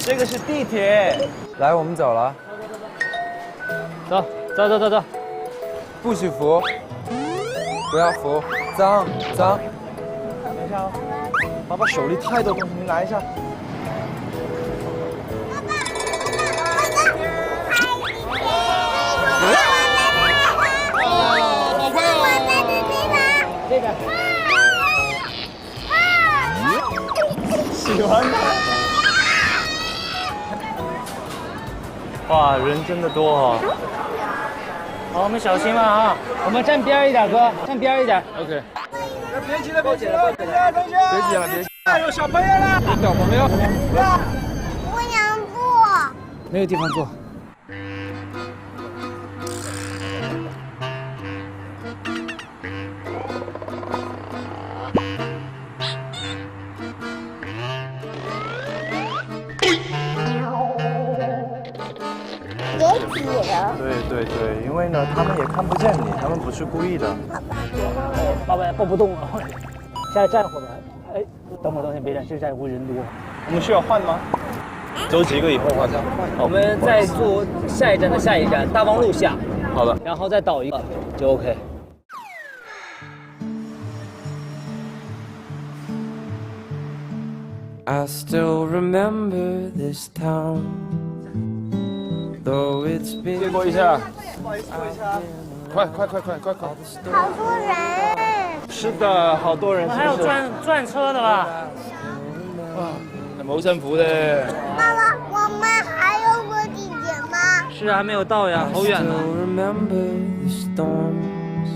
这个是地铁。来，我们走了。走走走走走，不许扶，不要扶，脏脏。等一下哦，爸爸手里太多东西，你拿一下。好快哦！这个。喜欢它。哇，人真的多哦。好，我们小心嘛啊！我们站边一点，哥，站边一点。OK。别急了，别急了，别急了，同学！别急了，别急了。有小朋友了。小朋友。我想坐。没有地方坐。别挤了。对，因为呢，他们也看不见你，他们不是故意的。爸爸抱不动了，下来站会儿吧。哎，等会儿，别站，这站会人多。我们需要换吗？走几个以后换？我们再坐下一站的下一站，大望路下。好的。然后再倒一个就 OK。I still remember this town, though it's been. 借过一下。快！好多人。是的，好多人。还有转车的吧？冇辛苦的。爸爸，我们还有个地点吗？是啊，还没有到呀，好远呢。 Still remember the storms.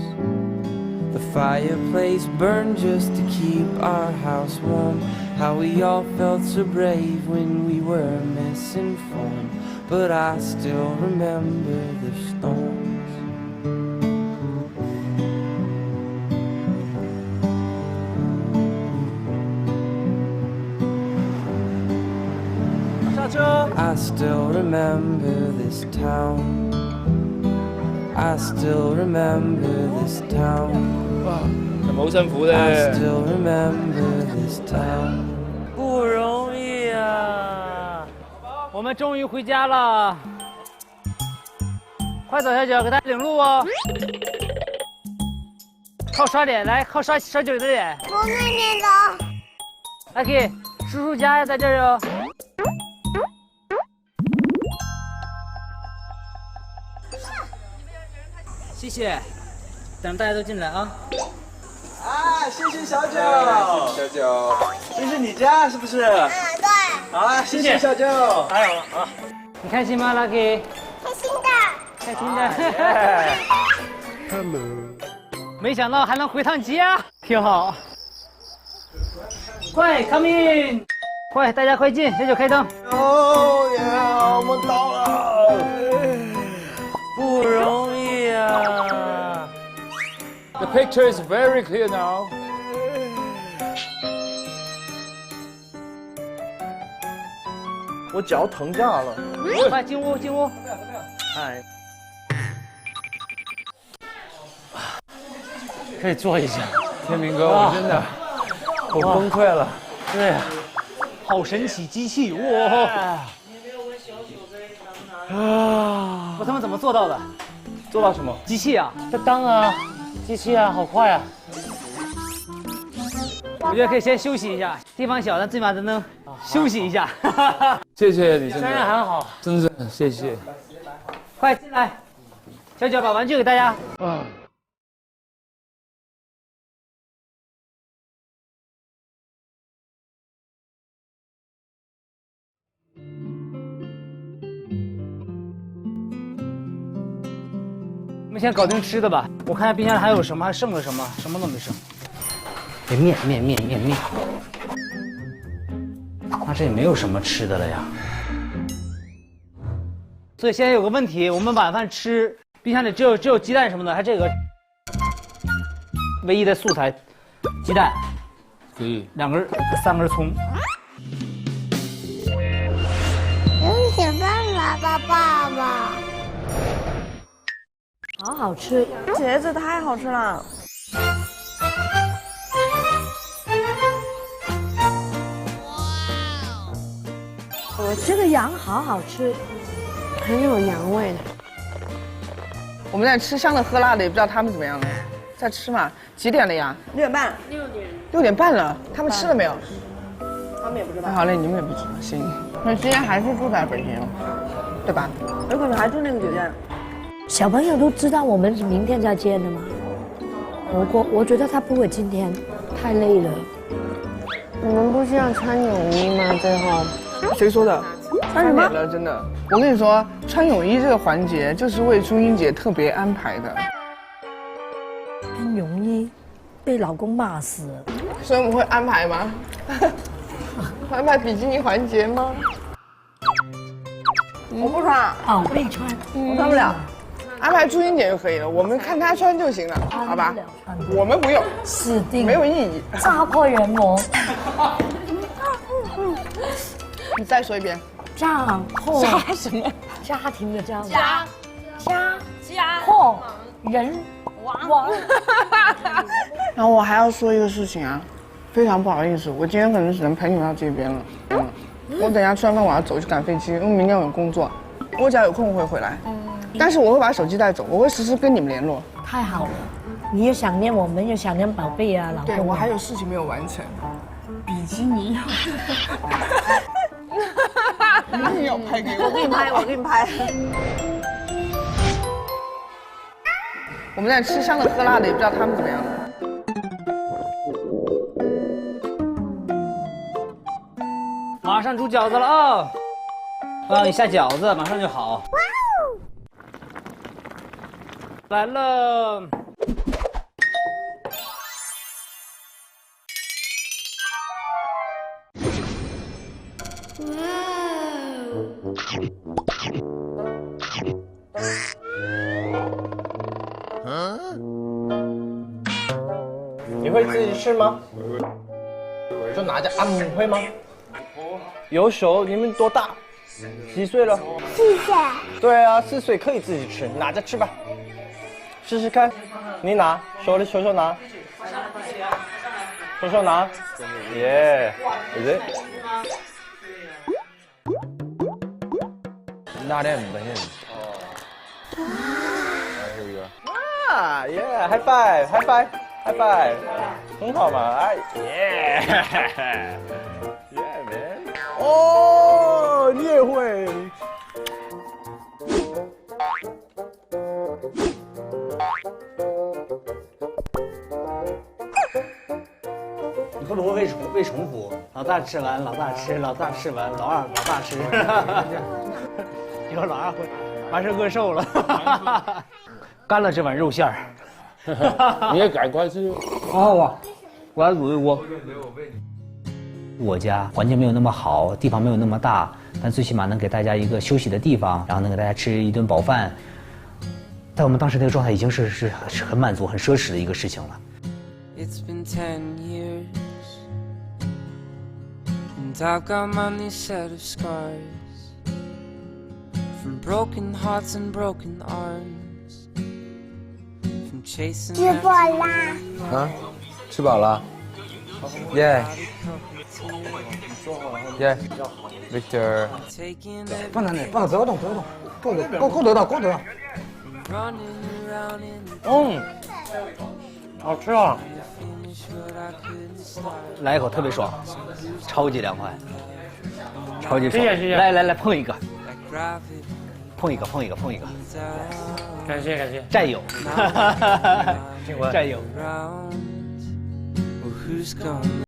The fireplace burned just to keep our house warm. How we all felt so brave when we were misinformed. But I still remember the storms. I still remember this town. I still remember this town. 冇辛苦的。 I still remember this town. 不容易啊！我们终于回家了，快走，小九，给大家领路哦。靠刷脸，来，靠刷小九的脸。从那边走。Lucky，叔叔家在这儿哟。谢谢，等大家都进来啊。啊，谢谢小九。小九，这是你家是不是？嗯，对。好啊，谢谢小九。哎呦啊！你开心吗，Lucky？开心的。开心的。Hello。没想到还能回趟家，挺好。快 come in， 快大家快进，小九开灯。哦呀，我们到了。不容易啊。The picture is very clear now. 我脚疼炸了。快进屋，进屋。哎，可以坐一下。天明哥，我真的，我崩溃了。对，好神奇机器哇！我他妈怎么做到的？做到什么？机器啊，这当啊，机器啊，好快啊！我觉得可以先休息一下，地方小，但最起码都能休息一下。谢谢你，真当然的，很好，真是谢谢。快进来，小九把玩具给大家。啊。我们先搞定吃的吧，我看下冰箱里还有什么，还剩了什么，什么都没剩。哎，面，那这也没有什么吃的了呀。所以现在有个问题，我们晚饭吃，冰箱里只有鸡蛋什么的，还这个唯一的素材，鸡蛋，可以。三根葱。有想办法吧，爸爸。好好吃，茄子太好吃了。这个羊好好吃，很有羊味的。我们在吃香的喝辣的，也不知道他们怎么样了，在吃嘛？几点了呀6点半， 6点半了，他们吃了没有？他们也不知道，好嘞，你们也不知道，行。那今天还是住在北京，对吧？有可能还住那个酒店。小朋友都知道我们是明天再见的吗？我觉得他不会今天，太累了。你们不是要穿泳衣吗？最后谁说的？穿什么3点了，真的。我跟你说，穿泳衣这个环节就是为朱茵姐特别安排的。穿泳衣，被老公骂死了。所以我们会安排吗？会安排比基尼环节吗？我不穿，哦，可以穿，我穿不了。安排朱茵姐就可以了，我们看她穿就行了，好吧？我们不用，死定没有意义。扎破人魔，你再说一遍。扎破扎什么？家庭的家破人亡。然后我还要说一个事情啊，非常不好意思，我今天可能只能陪你们到这边了。我等一下吃完饭我要走去赶飞机，因为明天我有工作。我只要有空会回来。但是我会把手机带走，我会实时跟你们联络。太好了，你也想念我们，也想念宝贝啊，老公。对，我还有事情没有完成。比基尼。你有拍给我？我给你拍，我给你拍。我们在吃香的喝辣的，也不知道他们怎么样了。马上煮饺子了啊！我让你下饺子，马上就好。来了。你会自己吃吗？就拿着你会吗？有手，你们多大？几岁了4岁。对啊，4岁可以自己吃，拿着吃吧。试试看，你拿，手拿，手拿，耶，is it? Not him, but him. Here we go. Ah, yeah, high five, high five, high five. 很好嘛，哎，yeah, yeah, man. 哦，你也会。你会不会喂重复？老大吃完，老大吃，老大吃完，老二老大吃。结果老二会完事饿瘦了。干了这碗肉馅儿。你也赶快吃。我要卤一锅。我家环境没有那么好，地方没有那么大，但最起码能给大家一个休息的地方，然后能给大家吃一顿饱饭。在我们当时那个状态，已经是很满足、很奢侈的一个事情了。It's been 10 years, and I've got many set of scars from broken hearts and broken arms, from chasing 吃饱啦。啊，吃饱了。耶耶 ，Victor。 taking 放在那里，放着，不要动，不要动，够得到。 running around in 好吃啊！ finish what I couldn't start. 来一口特别爽，超级凉快，超级爽。谢谢来碰一个， Like gravity 碰一个。 out 感谢。战友，战友。 around. Well, who's gonna